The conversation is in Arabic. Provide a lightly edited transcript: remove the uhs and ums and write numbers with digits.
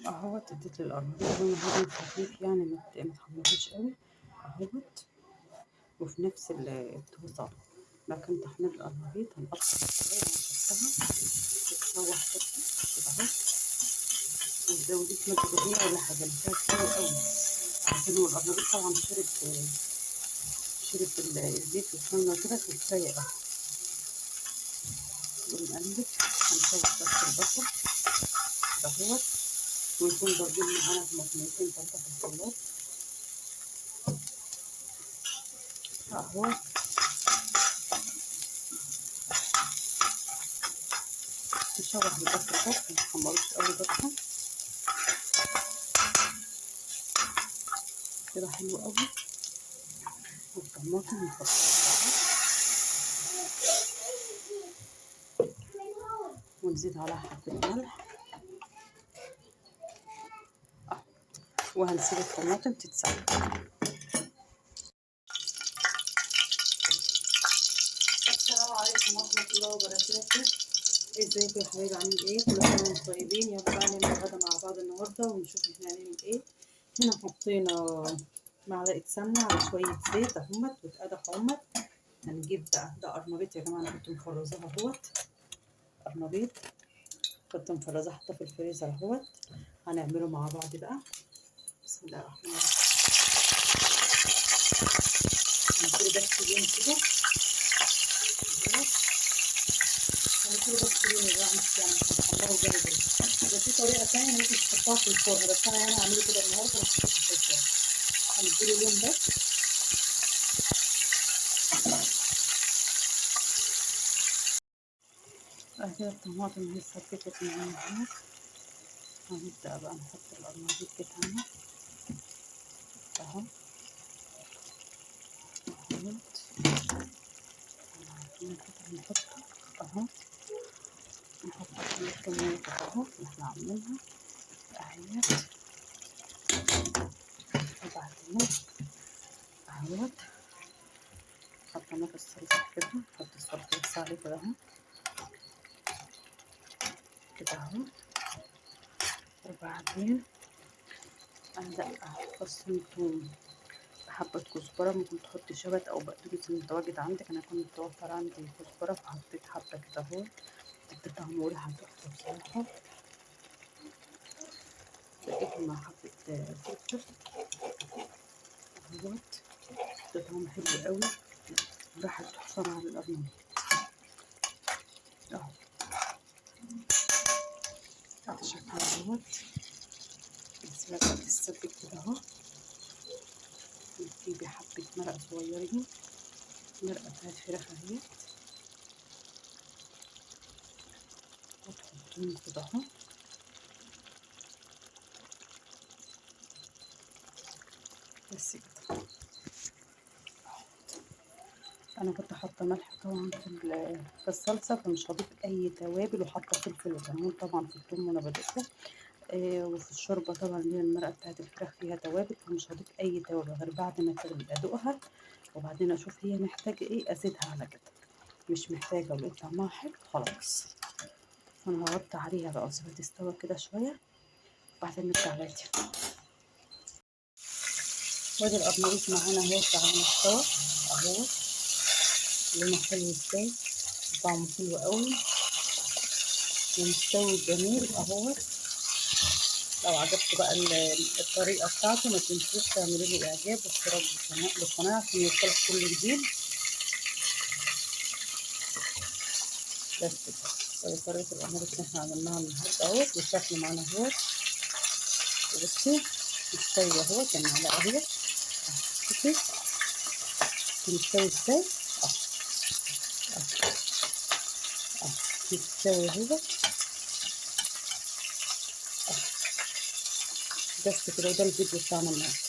اهوت اديت للقرنبيط لون هادي خفيف، يعني ما تحمريش قوي اهوت. وفي نفس الطاسة لكن تحمير القرنبيط هنقطع الخضار ونحطها تتشوح كده اهو. متزوديش مادة دهنية ولا حاجة، نسيبها كتير قوي عشان هو القرنبيط طبعا شرب الزيت والسمنة وكده، فكفاية اوي. ونقلب هنشوح بس البصل دهوت، ونكون ضاربين معانا طماطميتين تلاتة في الخلاط اهو. نشوح البصل بس متحمروش قوي برضه كده حلو قوي. والطماطم نحطها ونزيد عليها حبة ملح وهنسيب الطماطم تتسبك. السلام عليكم ورحمة الله وبركاته. ازيكم يا حبايبي، عاملين ايه؟ كل سنة وانتم طيبين. يلا بقى نعمل غدا مع بعض النهارده ونشوف احنا هنعمل ايه. هنا حطينا معلقة سمنة على شوية زيت اهمت واتقدح اهمت. هنجيب بقى ده قرنبيط يا جماعة، انا كنت مفرزاه اهوت. قرنبيط كنت مفرزاه حاطاه في الفريزر اهوت. هنعمله مع بعض بقى. بسم الله الرحمن الرحيم. هنزله بس يوم كده هنزله بس يوم يا جماعة، مش يعني هنحمره جامد. ده في طريقة تانية ممكن تحطها في الفرن، بس أنا يعني هعمله كده النهاردة وهحطه في الفرن. هنديله لون بس. بعد كده الطماطم اللي اتسبكت معانا اهي، هنبدأ بقى نحط القرنبيط بتاعنا اهو اهوت. نحطه اهو، نحط الكمية اهو اللي احنا عاملينها اهيت. وبعدين اهوت حطينا في الصلصة كده، نحط الصلصة بس عليه كده اهو كده اهو. وبعدين أندقق فص ثوم بحبة كزبرة، ممكن تحطي شبت أو بقدونس المتواجد عندك. أنا كنت متوفر عندي كزبرة فحطيت حبة كده اهو، تدي طعم وريحة تحفة بصراحة. دقيت مع حبة فلفل اهوت، ده طعم حلو قوي وريحة تحفة مع القرنبيط اهو. على شكل اهوت نسيبها بقى تتسبك كده اهو. نجيبي حبة مرقة صغيرين، مرقة بتاعت فراخ اهيت، وتحطيهم كده اهو بس كده. انا كنت حاطه ملح طبعا في الصلصه، فمش هضيف اي توابل، وحاطه فلفل وكمون طبعا في الثوم وانا بدقه. وفي الشوربه طبعا اللي هي المرقه بتاعت الفراخ فيها توابل، فمش هضيف اي توابل غير بعد ما تغلي ادوقها وبعدين اشوف هي محتاجه ايه ازيدها على كده. مش محتاجه ولقيت طعمها حلو خلاص. انا هغطي عليها بقى واسيبها تستوي كده شويه وبعدين نرجع لها تاني. وادي القرنبيط معانا اهو بعد ما استوى اهو، لونه حلو ازاي، طعمه حلو قوي ومستوي جميل اهو. لو عجبكم بقى الطريقه بتاعته ما تنسوش تعملوا لي اعجاب واشتراك بالقناه عشان يوصلك كل جديد. بس كده طريقه القرنبيط اللي احنا عملناها النهارده اهو، والشكل معانا اهو. بصي مستوي اهو المعلقه اهي، شوفي مستوي ازاي اهو مستوي اهو. بس كده، وده الفيديو بتاعنا النهارده.